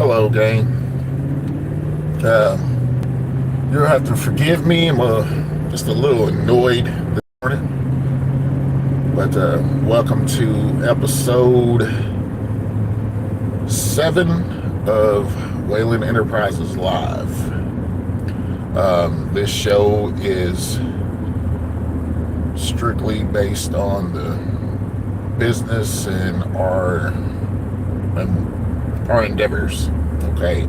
Hello, gang. Uh, you'll have to forgive me. I'm just a little annoyed this morning. But welcome to episode 7 of Whalen Enterprises Live. This show is strictly based on the business and our endeavors. Okay.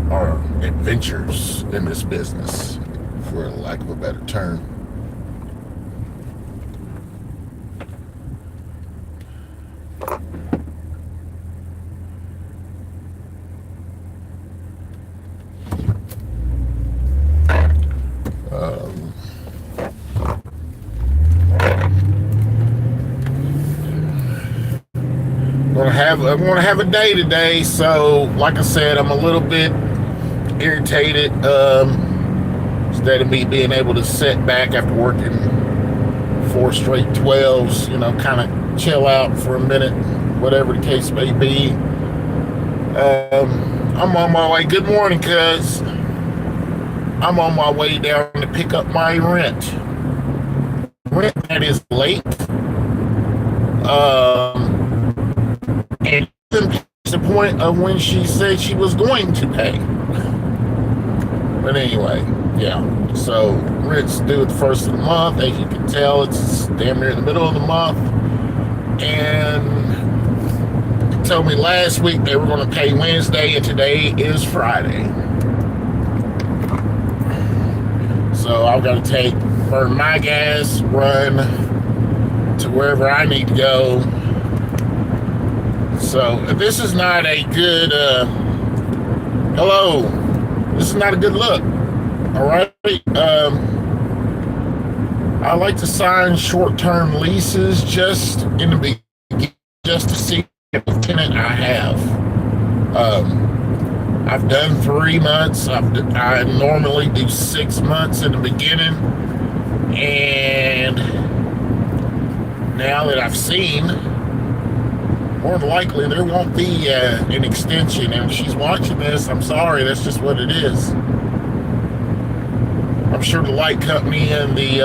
Our adventures in this business, for lack of a better term. I'm gonna have a day today, so like I said, I'm a little bit irritated. Instead of me being able to sit back after working 4 straight 12s, kind of chill out for a minute, whatever the case may be. I'm on my way. Good morning, cuz. I'm on my way down to pick up my rent. Rent that is late. And to the point of when she said she was going to pay. But anyway, yeah. So rent's due at the first of the month. As you can tell, it's damn near the middle of the month. And they told me last week they were going to pay Wednesday, and today is Friday. So I've got to burn my gas, run to wherever I need to go. So this is not a good, hello, this is not a good look, all right? I like to sign short-term leases just in the beginning, just to see what tenant I have. I've done 3 months. I normally do 6 months in the beginning, and now that I've seen, more than likely there won't be an extension. And if she's watching this, I'm sorry, that's just what it is. I'm sure the light company and the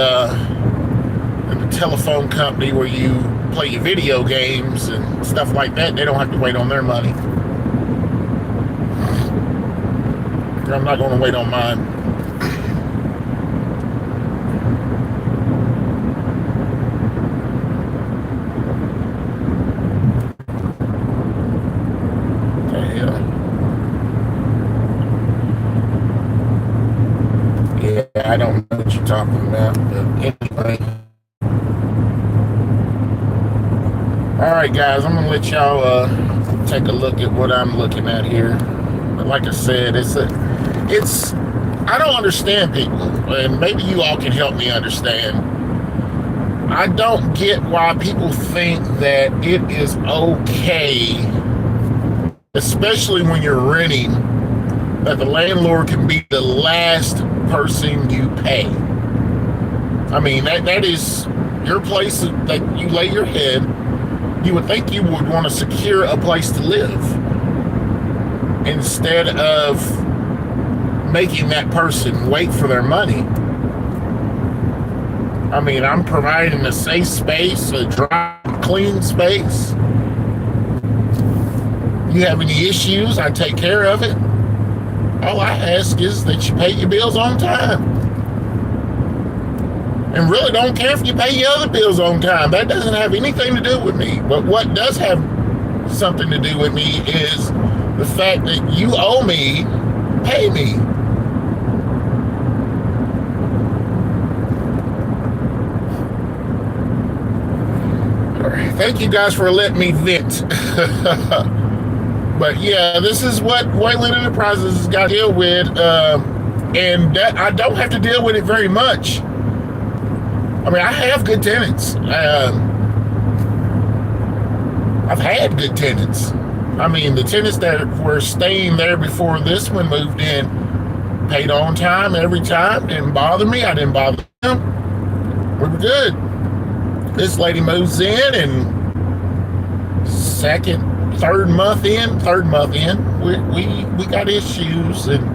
telephone company where you play your video games and stuff like that, they don't have to wait on their money. I'm not going to wait on mine. I don't know what you're talking about, but anyway. Alright guys, I'm gonna let y'all take a look at what I'm looking at here. But like I said, I don't understand people, and maybe you all can help me understand. I don't get why people think that it is okay, especially when you're renting, that the landlord can be the last person you pay. I mean, that is your place that you lay your head. You would think you would want to secure a place to live instead of making that person wait for their money. I mean, I'm providing a safe space, a dry, clean space. You have any issues, I take care of it. All I ask is that you pay your bills on time. And really don't care if you pay your other bills on time. That doesn't have anything to do with me. But what does have something to do with me is the fact that you owe me, pay me. All right. Thank you guys for letting me vent. But yeah, this is what Whalen Enterprises has got to deal with, and that I don't have to deal with it very much. I mean, I have good tenants. I've had good tenants. I mean, the tenants that were staying there before this one moved in paid on time every time, didn't bother me, I didn't bother them. We were good. This lady moves in, and second third month in, we got issues, and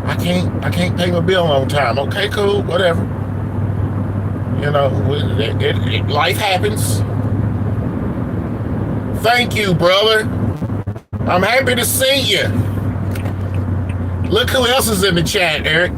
I can't pay my bill on time. Okay, cool, whatever. You know, life happens. Thank you, brother. I'm happy to see you. Look who else is in the chat, Eric.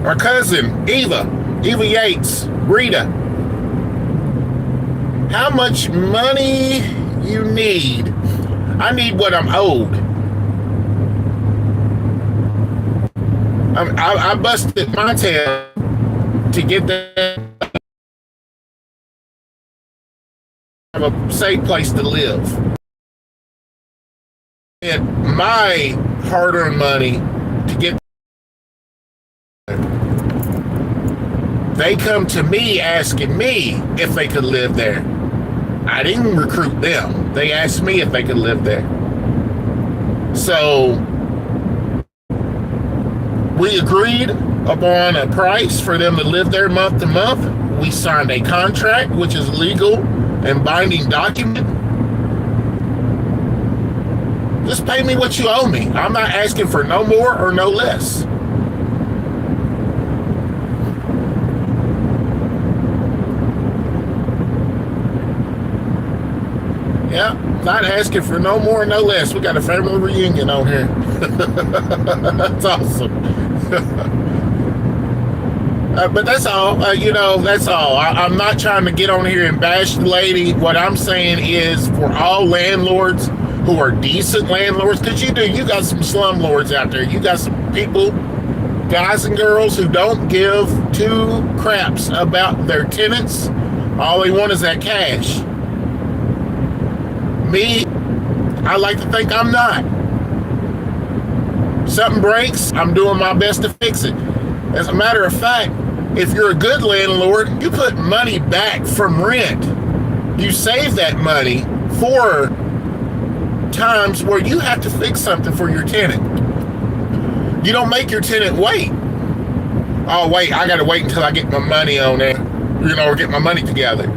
Our cousin, Eva Yates, Rita. How much money you need? I need what I'm owed. I busted my tail to get that, have a safe place to live. And my hard-earned money to get. They come to me asking me if they could live there. I didn't recruit them. They asked me if they could live there. So we agreed upon a price for them to live there month to month. We signed a contract, which is legal and binding document. Just pay me what you owe me. I'm not asking for no more or no less. Yeah, not asking for no more, no less. We got a family reunion on here. That's awesome. But that's all. That's all. I'm not trying to get on here and bash the lady. What I'm saying is, for all landlords who are decent landlords, because you got some slumlords out there. You got some people, guys and girls, who don't give two craps about their tenants. All they want is that cash. Me, I like to think I'm not. Something breaks, I'm doing my best to fix it. As a matter of fact, if you're a good landlord, you put money back from rent. You save that money for times where you have to fix something for your tenant. You don't make your tenant wait. Oh, wait, I got to wait until I get my money on there, or get my money together.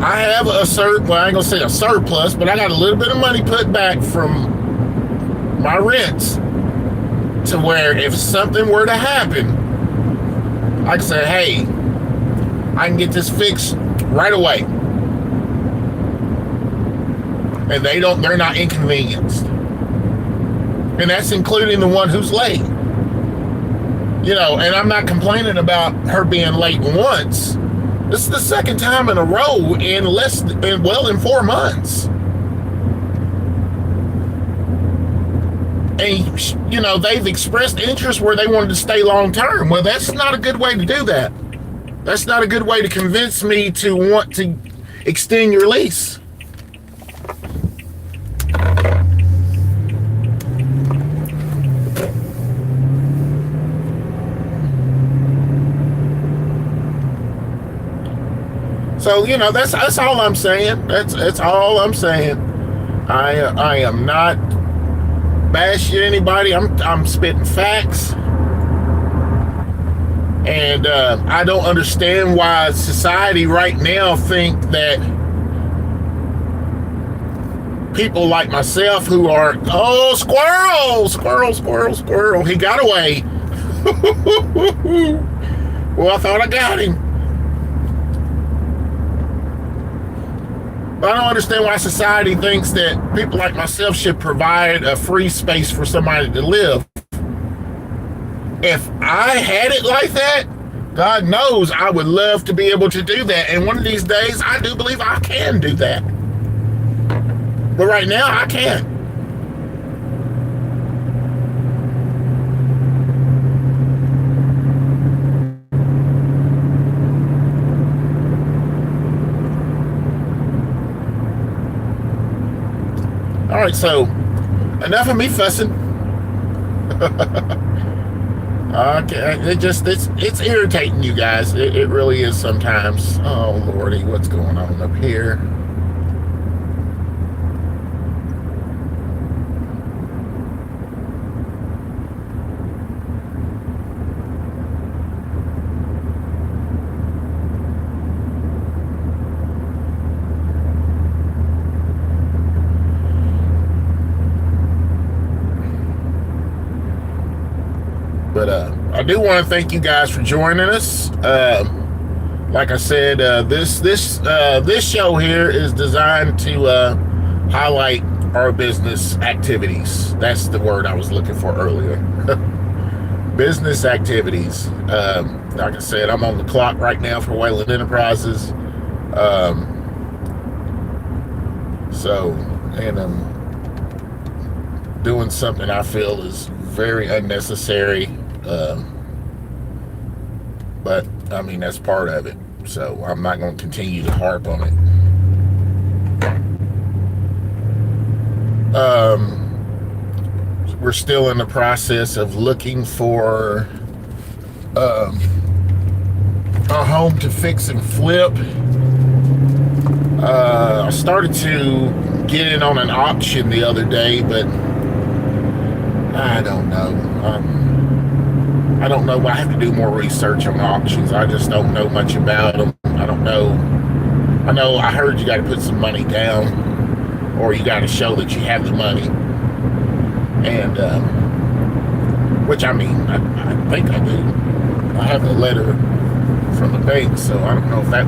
I have I ain't gonna say a surplus, but I got a little bit of money put back from my rents to where if something were to happen, I can say, hey, I can get this fixed right away. And they're not inconvenienced. And that's including the one who's late. And I'm not complaining about her being late once. This is the second time in a row in in 4 months. And, they've expressed interest where they wanted to stay long term. Well, that's not a good way to do that. That's not a good way to convince me to want to extend your lease. So, that's all I'm saying. That's all I'm saying. I am not bashing anybody. I'm spitting facts. And I don't understand why society right now think that people like myself who are, squirrel, he got away. Well, I thought I got him. But I don't understand why society thinks that people like myself should provide a free space for somebody to live. If I had it like that, God knows I would love to be able to do that. And one of these days, I do believe I can do that. But right now, I can't. All right, so enough of me fussing. Okay, it's irritating, you guys. It really is sometimes. Oh Lordy, what's going on up here? But I do want to thank you guys for joining us. Like I said, this show here is designed to highlight our business activities. That's the word I was looking for earlier. Business activities. Like I said, I'm on the clock right now for Whalen Enterprises. And I'm doing something I feel is very unnecessary. But I mean, that's part of it. So I'm not going to continue to harp on it. We're still in the process of looking for a home to fix and flip. I started to get in on an auction the other day, but I don't know. I don't know. I have to do more research on auctions. I just don't know much about them. I don't know. I heard you got to put some money down, or you got to show that you have the money. And which I mean, I think I do. I have the letter from the bank, so I don't know if that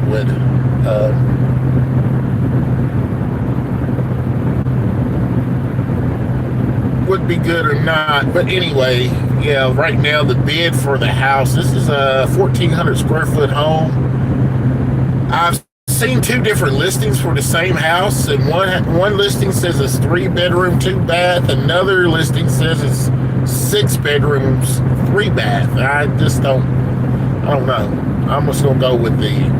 would be good or not. But anyway, yeah, right now the bid for the house, this is a 1,400 square foot home. I've seen two different listings for the same house, and one listing says it's 3 bedroom, 2 bath. Another listing says it's 6 bedrooms, 3 bath. I don't know. I'm just gonna go with the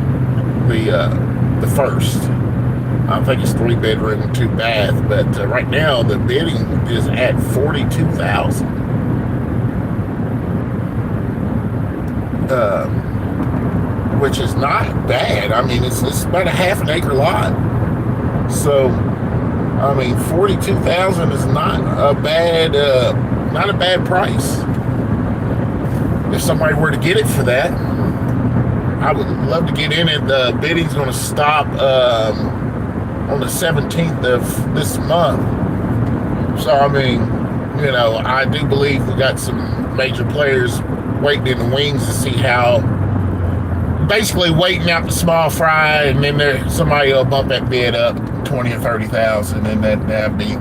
first. I think it's 3 bedroom, 2 bath, but right now the bidding is at $42,000. Which is not bad. I mean, it's about a half an acre lot. So, I mean, $42,000 is not a bad price. If somebody were to get it for that, I would love to get in it. The bidding's going to stop on the 17th of this month. So, I mean, I do believe we got some major players waiting in the wings to see how, basically waiting out the small fry, and then somebody will bump that bid up 20 or 30,000, and that'll be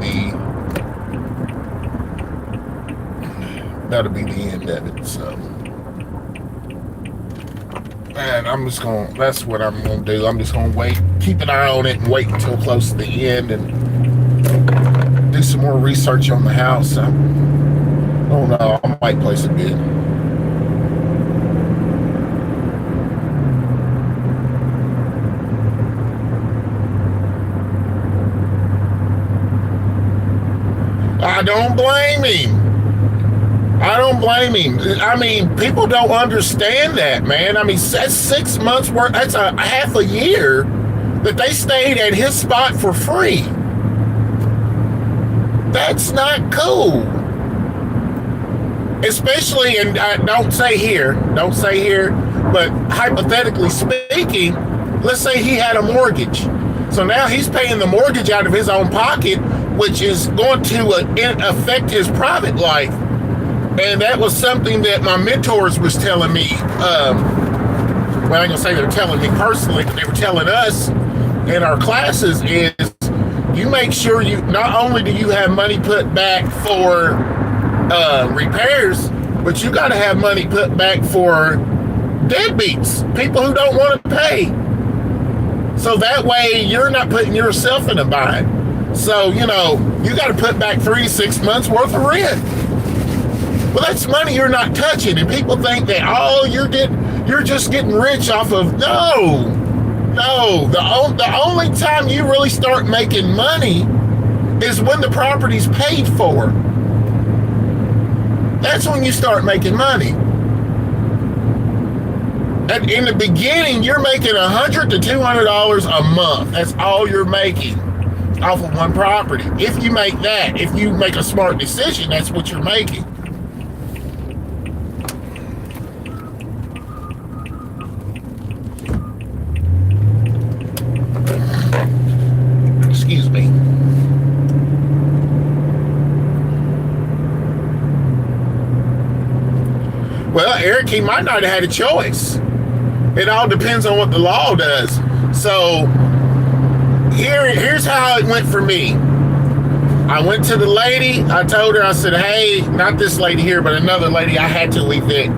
the end of it. So, and that's what I'm gonna do. I'm just gonna wait, keep an eye on it, and wait until close to the end, and do some more research on the house. I don't know, I might place a bid. I don't blame him. I mean, people don't understand that, man. I mean, that's 6 months worth. That's a half a year that they stayed at his spot for free. That's not cool. Especially, and don't say here, but hypothetically speaking, let's say he had a mortgage. So now he's paying the mortgage out of his own pocket, which is going to affect his private life. And that was something that my mentors was telling me. Well, I ain't gonna say they're telling me personally, but they were telling us in our classes is you make sure you, not only do you have money put back for repairs, but you got to have money put back for deadbeats, people who don't want to pay. So that way you're not putting yourself in a bind. So, you got to put back 3 to 6 months worth of rent. Well, that's money you're not touching. And people think that, you're just getting rich off of, no. The only time you really start making money is when the property's paid for. that's when you start making money. And in the beginning, you're making $100 to $200 a month. That's all you're making off of one property. If you make that, if you make a smart decision, that's what you're making. Excuse me. Well, Eric, he might not have had a choice. It all depends on what the law does. So here's how it went for me. I went to the lady. I told her, I said, hey, not this lady here, but another lady I had to evict.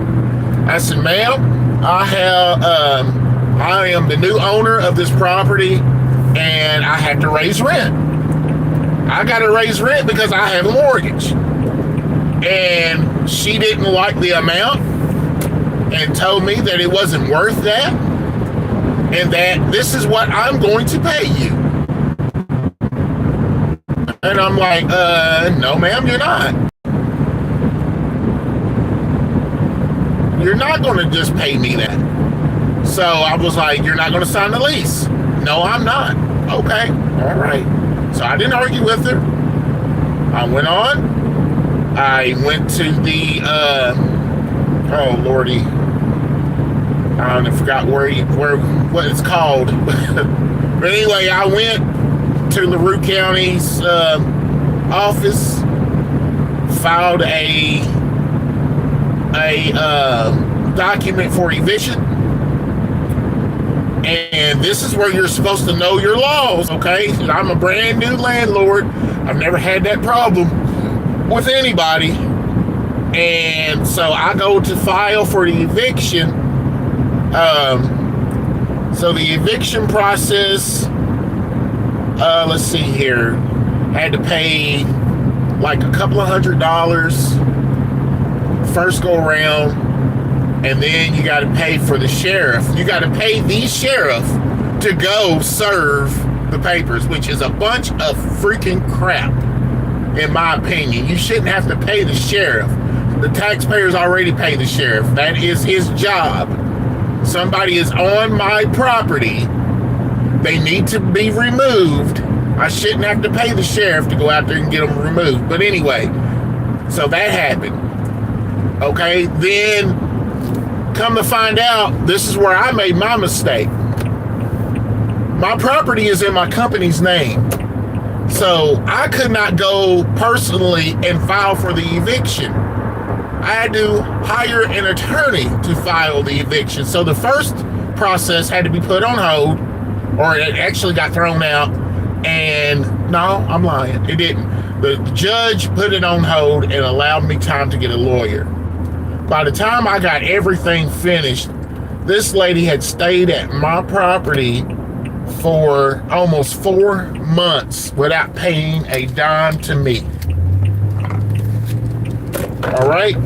I said, ma'am, I am the new owner of this property, and I have to raise rent. I got to raise rent because I have a mortgage. And she didn't like the amount and told me that it wasn't worth that and that this is what I'm going to pay you. And I'm like, no, ma'am, you're not. You're not going to just pay me that. So I was like, you're not going to sign the lease. No, I'm not. Okay, all right. So I didn't argue with her. I went on. I went to the, oh Lordy, I forgot what it's called. But anyway, I went to LaRue County's office, filed a document for eviction. And this is where you're supposed to know your laws, okay? I'm a brand new landlord. I've never had that problem with anybody. And so I go to file for the eviction. So the eviction process, let's see here, had to pay like a couple of $100 first go around, and then you got to pay for the sheriff. You got to pay the sheriff to go serve the papers, which is a bunch of freaking crap. In my opinion, you shouldn't have to pay the sheriff. The taxpayers already pay the sheriff. That is his job. Somebody is on my property. They need to be removed. I shouldn't have to pay the sheriff to go out there and get them removed. But anyway, so that happened. Okay, then come to find out, this is where I made my mistake. My property is in my company's name. So I could not go personally and file for the eviction. I had to hire an attorney to file the eviction. So the first process had to be put on hold, or it actually got thrown out. And no, I'm lying. It didn't. The judge put it on hold and allowed me time to get a lawyer. By the time I got everything finished, this lady had stayed at my property for almost 4 months without paying a dime to me. All right?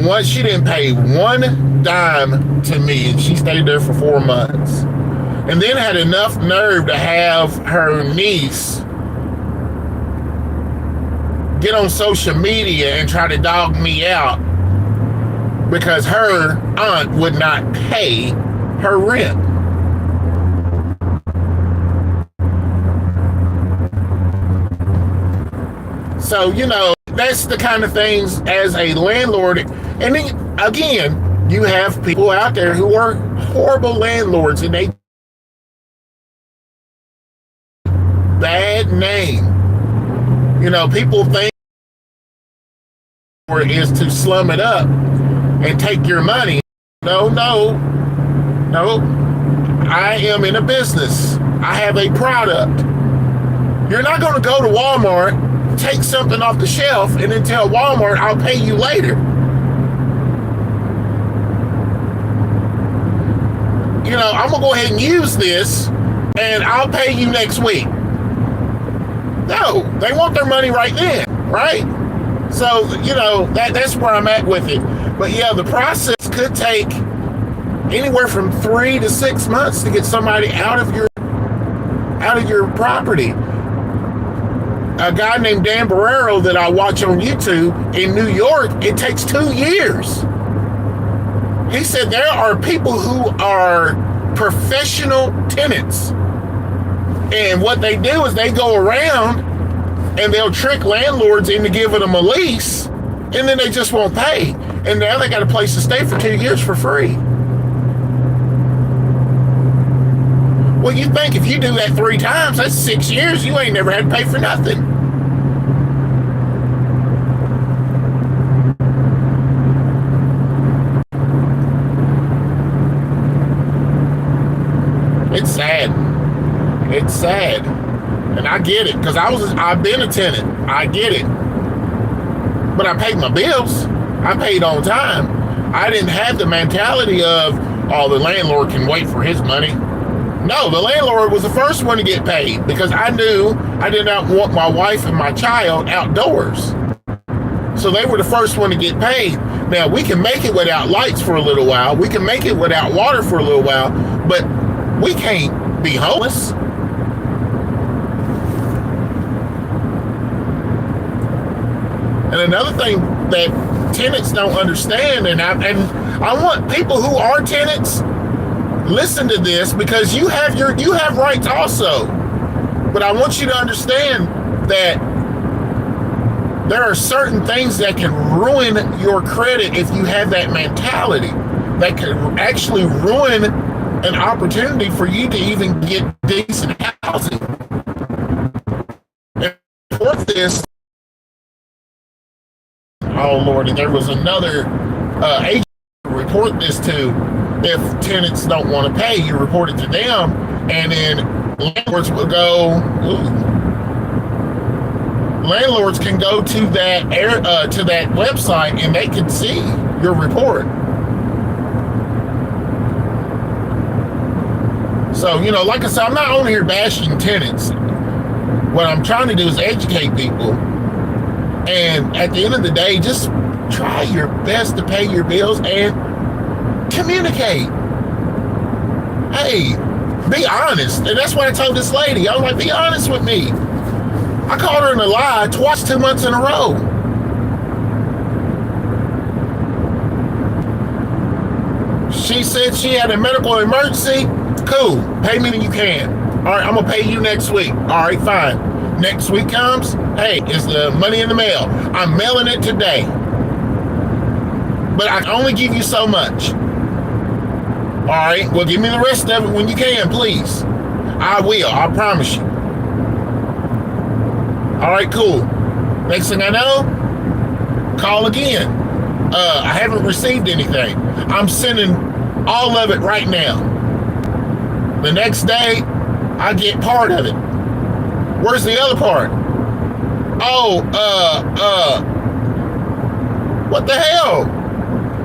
Once she didn't pay one dime to me, and she stayed there for 4 months. And then had enough nerve to have her niece get on social media and try to dog me out because her aunt would not pay her rent. So, you know, that's the kind of things as a landlord. And then, again, you have people out there who are horrible landlords and they bad name. You know, people think is to slum it up and take your money. No. I am in a business. I have a product. You're not going to go to Walmart, take something off the shelf, and then tell Walmart, I'll pay you later. You know, I'm going to go ahead and use this, and I'll pay you next week. No, they want their money right then, right? So, you know, that's where I'm at with it. But yeah, the process could take anywhere from 3 to 6 months to get somebody out of your property. a guy named Dan Barrero that I watch on YouTube in New York, it takes 2 years. He said there are people who are professional tenants. And what they do is they go around and they'll trick landlords into giving them a lease, and then they just won't pay. And now they got a place to stay for 2 years for free. Well, you think if you do that 3 times, that's 6 years. You ain't never had to pay for nothing. It's sad. It's sad. And I get it, because I've been a tenant. I get it. But I paid my bills. I paid on time. I didn't have the mentality of, oh, the landlord can wait for his money. No, the landlord was the first one to get paid, because I knew I did not want my wife and my child outdoors. So they were the first one to get paid. Now, we can make it without lights for a little while. We can make it without water for a little while, but we can't be homeless. And another thing that tenants don't understand, and I want people who are tenants, listen to this, because you have rights also. But I want you to understand that there are certain things that can ruin your credit if you have that mentality. That can actually ruin an opportunity for you to even get decent housing. And for this, oh Lord, and there was another agent to report this to. If tenants don't want to pay, you report it to them, and then landlords will go. Landlords can go to that website and they can see your report. So, like I said, I'm not on here bashing tenants. What I'm trying to do is educate people. And at the end of the day, just try your best to pay your bills and communicate. Hey, be honest. And that's what I told this lady. I was like, be honest with me. I called her in a lie twice, 2 months in a row. She said she had a medical emergency. Cool. Pay me when you can. All right, I'm going to pay you next week. All right, fine. Next week comes. Hey, is the money in the mail? I'm mailing it today. But I can only give you so much. All right, well, give me the rest of it when you can, please. I will. I promise you. All right, cool. Next thing I know, call again. I haven't received anything. I'm sending all of it right now. The next day, I get part of it. Where's the other part? Oh, what the hell?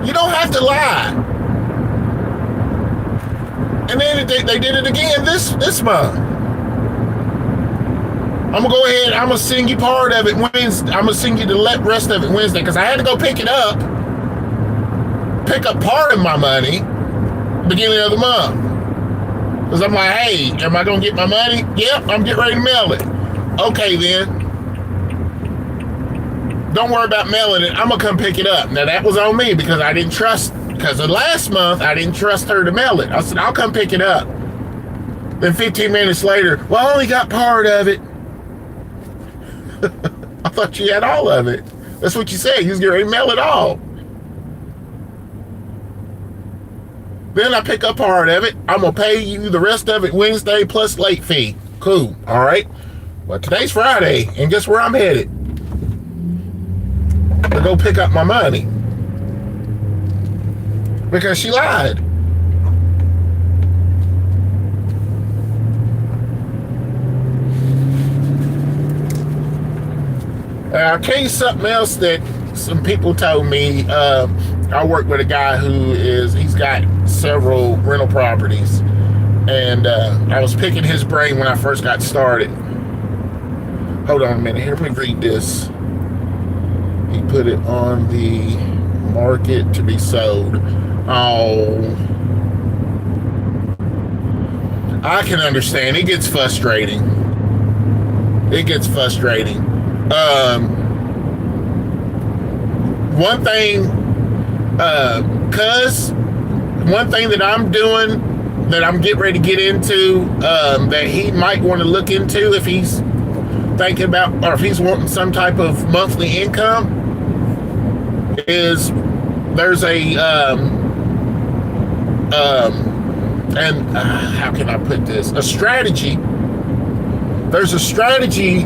You don't have to lie. And then they did it again this month. I'm going to go ahead, I'm going to send you part of it Wednesday. I'm going to send you the rest of it Wednesday, because I had to go pick up part of my money beginning of the month. Because I'm like, hey, am I going to get my money? Yep, I'm getting ready to mail it. Okay, then. Don't worry about mailing it. I'm going to come pick it up. Now, that was on me, because I didn't trust, because of last month, I didn't trust her to mail it. I said, I'll come pick it up. Then 15 minutes later, well, I only got part of it. I thought you had all of it. That's what you said. You was going to mail it all. Then I pick up part of it. I'm going to pay you the rest of it Wednesday plus late fee. Cool. All right. Well, today's Friday, and guess where I'm headed? To go pick up my money. Because she lied. I'll tell you something else that some people told me. I work with a guy he's got several rental properties. And I was picking his brain when I first got started. Hold on a minute. Here, let me read this. He put it on the market to be sold. Oh, I can understand. It gets frustrating. It gets frustrating. One thing, one thing that I'm doing, that I'm getting ready to get into, that he might want to look into if he's thinking about, or if he's wanting some type of monthly income, is there's a, how can I put this? A strategy. There's a strategy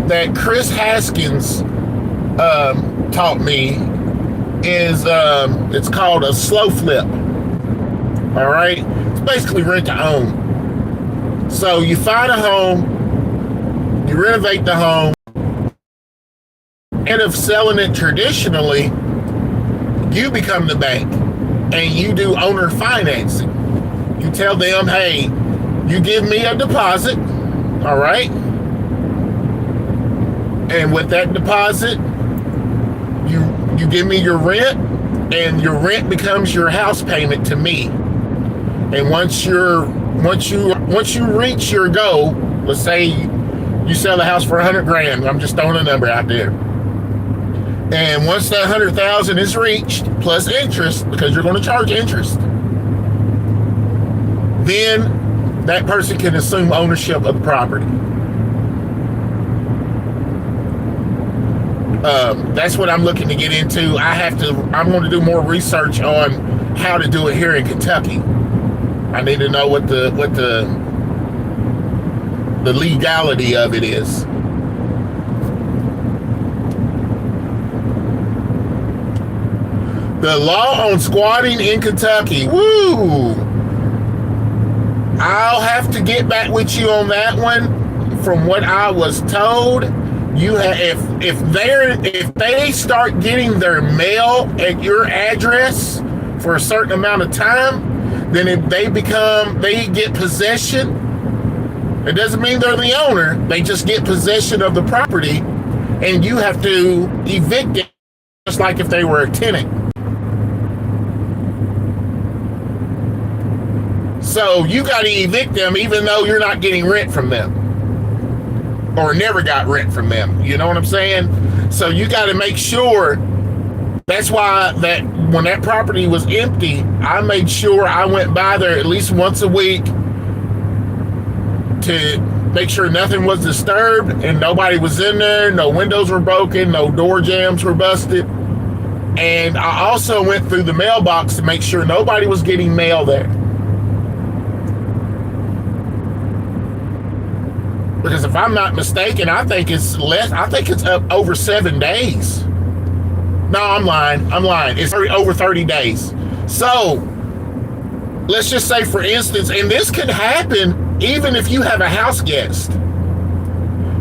that Chris Haskins taught me. Is it's called a slow flip. All right, it's basically rent to own. So you find a home, you renovate the home. Instead of selling it traditionally, you become the bank and you do owner financing. You tell them, hey, you give me a deposit, all right? And with that deposit, you give me your rent, and your rent becomes your house payment to me. And once you reach your goal, let's say you sell the house for $100,000. I'm just throwing a number out there. And once that $100,000 is reached, plus interest, because you're going to charge interest, then that person can assume ownership of the property. That's what I'm looking to get into. I'm going to do more research on how to do it here in Kentucky. I need to know what the legality of it is. The law on squatting in Kentucky. Woo! I'll have to get back with you on that one. From what I was told, if they start getting their mail at your address for a certain amount of time, then if they get possession. It doesn't mean they're the owner. They just get possession of the property, and you have to evict it, just like if they were a tenant. So you got to evict them even though you're not getting rent from them, or never got rent from them. You know what I'm saying? So you got to make sure. That's why that when that property was empty, I made sure I went by there at least once a week to make sure nothing was disturbed and nobody was in there, no windows were broken, no door jambs were busted. And I also went through the mailbox to make sure nobody was getting mail there. Because if I'm not mistaken, I think it's up over 7 days. No, I'm lying. It's over 30 days. So let's just say, for instance, and this can happen even if you have a house guest.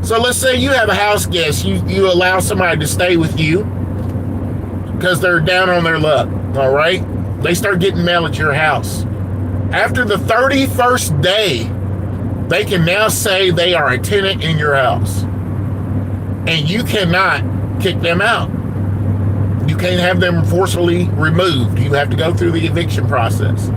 So let's say you have a house guest, you allow somebody to stay with you because they're down on their luck, all right? They start getting mail at your house. After the 31st day, they can now say they are a tenant in your house. And you cannot kick them out. You can't have them forcibly removed. You have to go through the eviction process.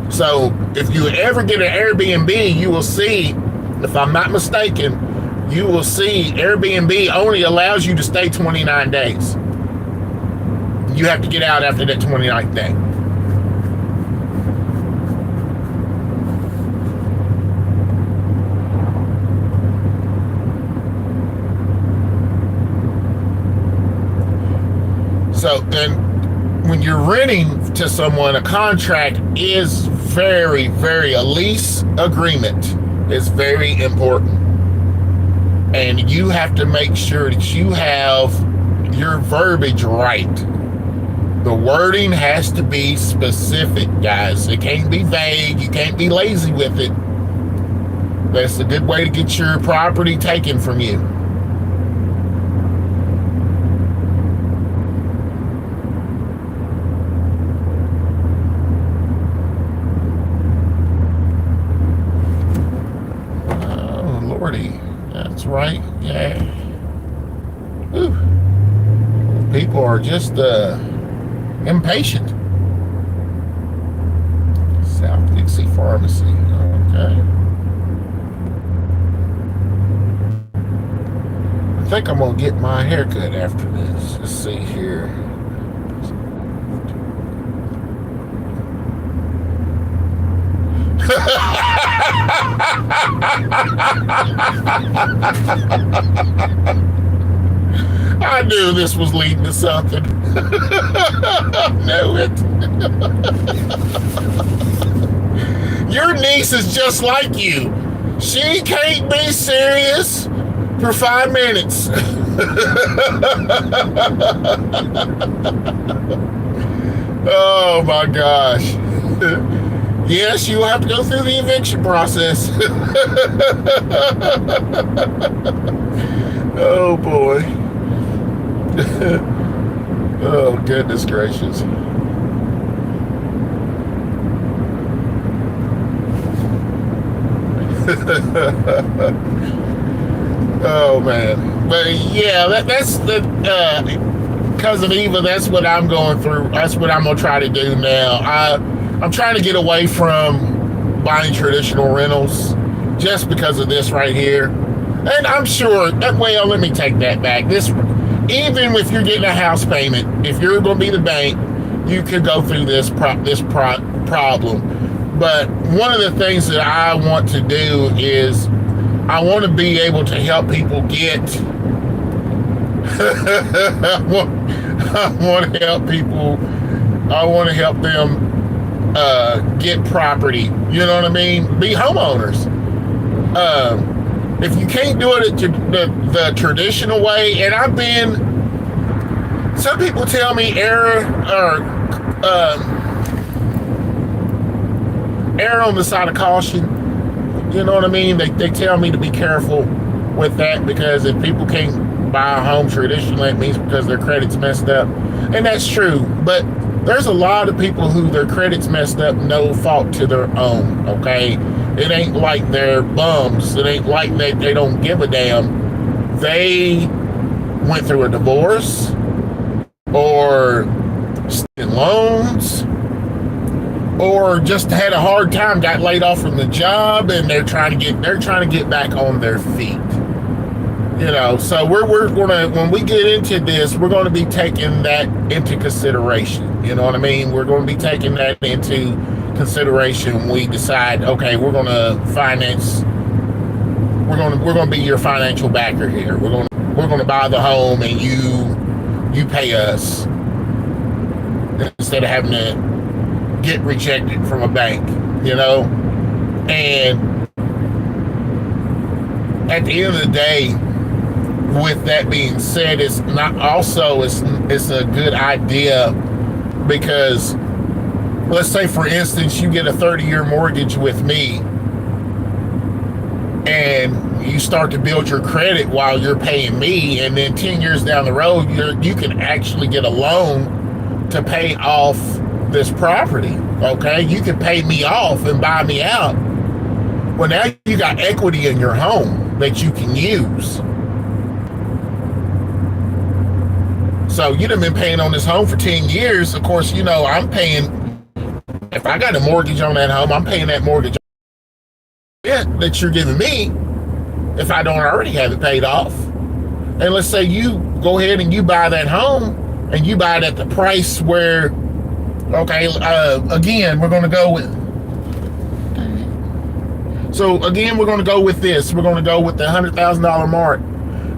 So if you ever get an Airbnb, you will see, if I'm not mistaken, you will see Airbnb only allows you to stay 29 days. You have to get out after that 29th day. So, and when you're renting to someone, a contract is a lease agreement is very important. And you have to make sure that you have your verbiage right. The wording has to be specific, guys. It can't be vague. You can't be lazy with it. That's a good way to get your property taken from you. That's right. Yeah. Whew. People are just impatient. South Galaxy Pharmacy. Okay. I think I'm gonna get my haircut after this. Let's see here. I knew this was leading to something. I knew it. Your niece is just like you. She can't be serious for 5 minutes. Oh my gosh. Yes, you'll have to go through the eviction process. Oh boy. Oh goodness gracious. Oh man. But yeah, that's the cousin Eva, that's what I'm going through. That's what I'm gonna try to do now. I'm trying to get away from buying traditional rentals just because of this right here. And I'm sure that, well, let me take that back. This, even if you're getting a house payment, if you're going to be the bank, you could go through this problem. But one of the things that I want to do is I want to be able to help people get. I want to help people. I want to help them get property. You know what I mean? Be homeowners. If you can't do it the traditional way, and some people tell me err on the side of caution. You know what I mean? They tell me to be careful with that, because if people can't buy a home traditionally, it means because their credit's messed up. And that's true, but there's a lot of people who their credit's messed up, no fault to their own, okay? It ain't like they're bums. It ain't like they don't give a damn. They went through a divorce or in loans or just had a hard time, got laid off from the job, and they're trying to get back on their feet. You know, so we're gonna, when we get into this, we're gonna be taking that into consideration. You know what I mean? We're gonna be taking that into consideration when we decide, okay, we're gonna be your financial backer here. We're gonna buy the home and you pay us instead of having to get rejected from a bank, you know? And at the end of the day, with that being said, it's a good idea, because let's say, for instance, you get a 30-year mortgage with me and you start to build your credit while you're paying me, and then 10 years down the road, you can actually get a loan to pay off this property, okay? You can pay me off and buy me out. Well, now you got equity in your home that you can use. So you've been paying on this home for 10 years. Of course, you know, I'm paying, if I got a mortgage on that home, I'm paying that mortgage that you're giving me if I don't already have it paid off. And let's say you go ahead and you buy that home, and you buy it at the price where, okay, again, we're going to go with, so again, we're going to go with this. We're going to go with the $100,000 mark.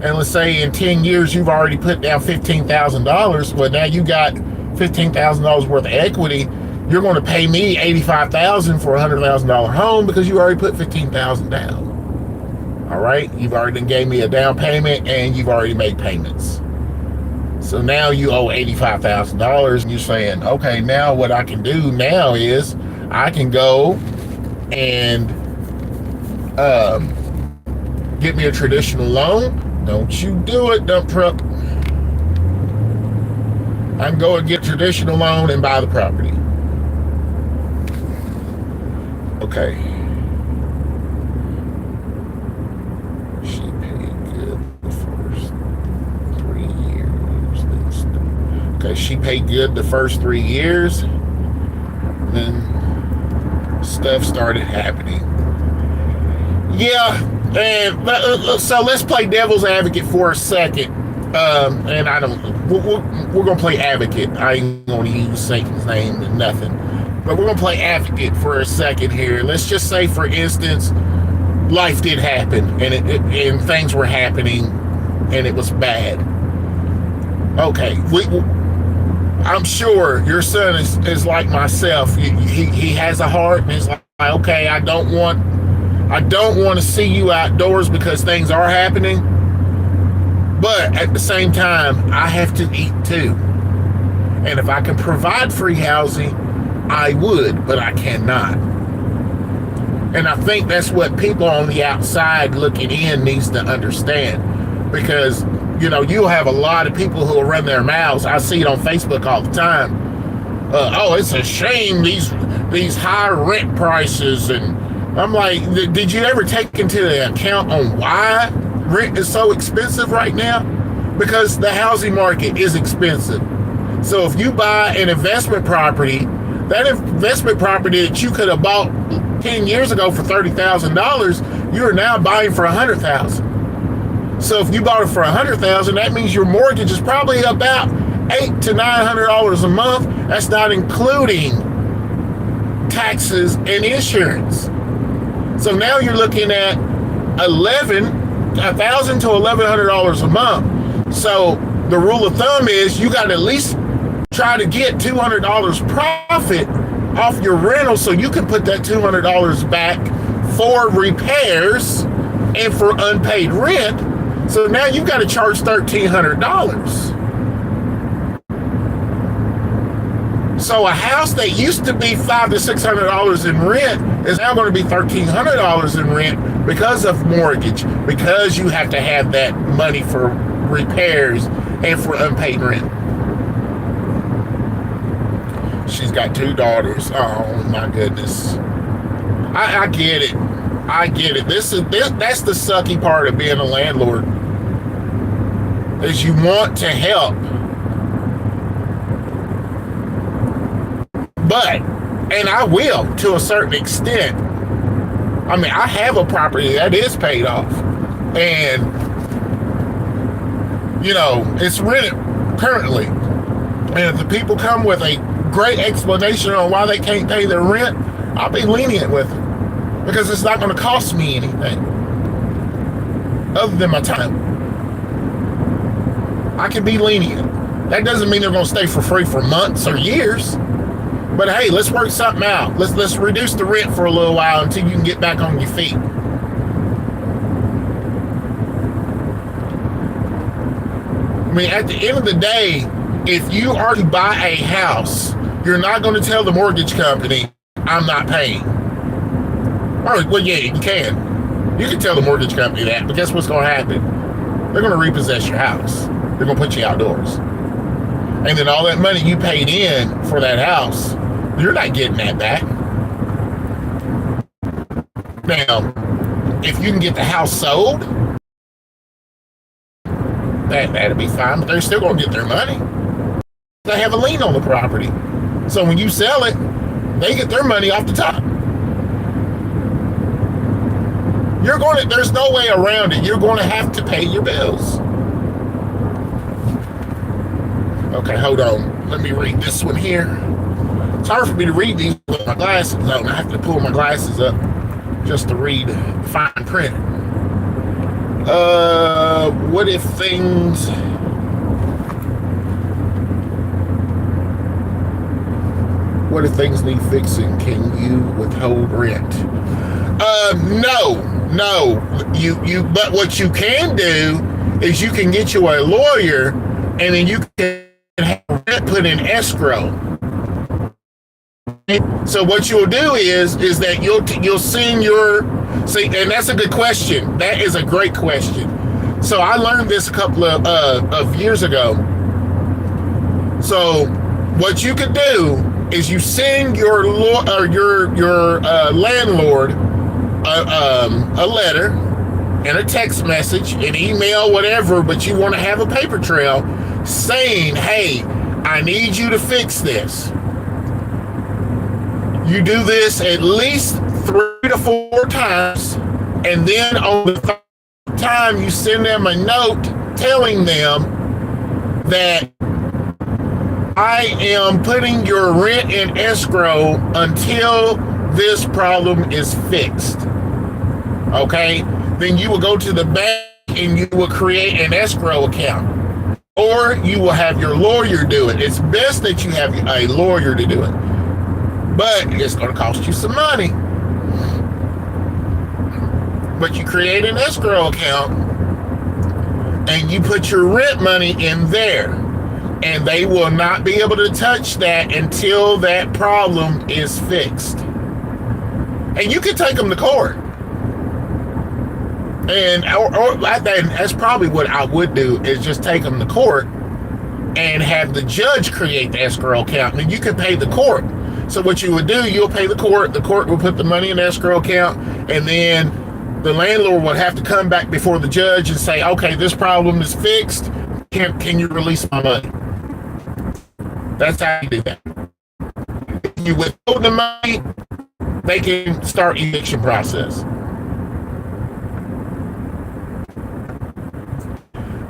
And let's say in 10 years, you've already put down $15,000. Well, now you got $15,000 worth of equity. You're going to pay me $85,000 for a $100,000 home because you already put $15,000 down. All right, you've already gave me a down payment, and you've already made payments. So now you owe $85,000, and you're saying, okay, now what I can do now is I can go and get me a traditional loan. Don't you do it, dump truck. I can go and get a traditional loan and buy the property. Okay. She paid good the first 3 years. Okay, she paid good the first 3 years. Then stuff started happening. Yeah, and so let's play devil's advocate for a second. And I don't, we're going to play advocate. I ain't going to use Satan's name and nothing. But we're going to play advocate for a second here. Let's just say, for instance, life did happen and things were happening and it was bad. Okay, I'm sure your son is like myself. He has a heart and he's like, okay, I don't want to see you outdoors because things are happening. But at the same time, I have to eat too. And if I can provide free housing, I would, but I cannot. And I think that's what people on the outside looking in needs to understand. Because, you'll have a lot of people who will run their mouths. I see it on Facebook all the time. Oh, it's a shame, these high rent prices. And I'm like, did you ever take into account on why rent is so expensive right now? Because the housing market is expensive. So if you buy an investment property, that investment property that you could have bought 10 years ago for $30,000, you are now buying for $100,000. So if you bought it for $100,000, that means your mortgage is probably about $800 to $900 a month. That's not including taxes and insurance. So now you're looking at $1,000 to $1,100 a month. So the rule of thumb is you got to at least try to get $200 profit off your rental so you can put that $200 back for repairs and for unpaid rent. So now you've got to charge $1,300. So a house that used to be $500 to $600 in rent is now going to be $1,300 in rent because of mortgage, because you have to have that money for repairs and for unpaid rent. She's got 2 daughters. Oh my goodness. I get it. I get it. That's the sucky part of being a landlord, is you want to help. But, and I will to a certain extent. I mean, I have a property that is paid off. And, it's rented currently. And if the people come with a great explanation on why they can't pay their rent, I'll be lenient with them. Because it's not going to cost me anything other than my time. I can be lenient. That doesn't mean they're going to stay for free for months or years. But hey, let's work something out. Let's reduce the rent for a little while until you can get back on your feet. I mean, at the end of the day, if you are to buy a house, you're not going to tell the mortgage company, I'm not paying. Oh, well, yeah, you can. You can tell the mortgage company that, but guess what's going to happen? They're going to repossess your house. They're going to put you outdoors. And then all that money you paid in for that house, you're not getting that back. Now, if you can get the house sold, that'd be fine, but they're still going to get their money. They have a lien on the property. So when you sell it, they get their money off the top. There's no way around it. You're going to have to pay your bills. Okay, hold on. Let me read this one here. It's hard for me to read these with my glasses on. I have to pull my glasses up just to read fine print. What if things... What if things need fixing? Can you withhold rent? No. But what you can do is you can get you a lawyer, and then you can have rent put in escrow. So what you'll do is that you'll send and that's a good question. That is a great question. So I learned this a couple of years ago. So what you could do is you send your landlord a letter and a text message, an email, whatever, but you want to have a paper trail saying, hey, I need you to fix this. You do this at least 3 to 4 times, and then on the third time, you send them a note telling them that I am putting your rent in escrow until this problem is fixed. Okay? Then you will go to the bank and you will create an escrow account. Or you will have your lawyer do it. It's best that you have a lawyer to do it. But it's going to cost you some money. But you create an escrow account and you put your rent money in there. And they will not be able to touch that until that problem is fixed. And you can take them to court. And that's probably what I would do, is just take them to court and have the judge create the escrow account. And you can pay the court. So what you would do, you'll pay the court will put the money in the escrow account, and then the landlord would have to come back before the judge and say, okay, this problem is fixed. Can you release my money? That's how you do that. If you withhold the money, they can start eviction process.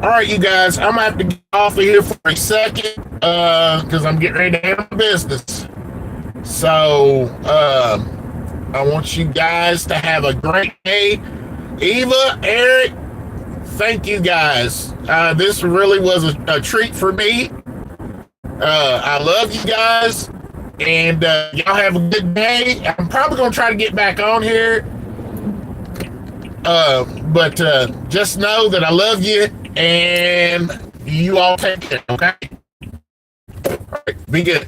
All right, you guys, I'm gonna have to get off of here for a second because I'm getting ready to handle business. So I want you guys to have a great day. Eva, Eric, thank you guys. This really was a treat for me. I love you guys, and y'all have a good day. I'm probably gonna try to get back on here, but just know that I love you, and you all take care. Okay, all right, be good.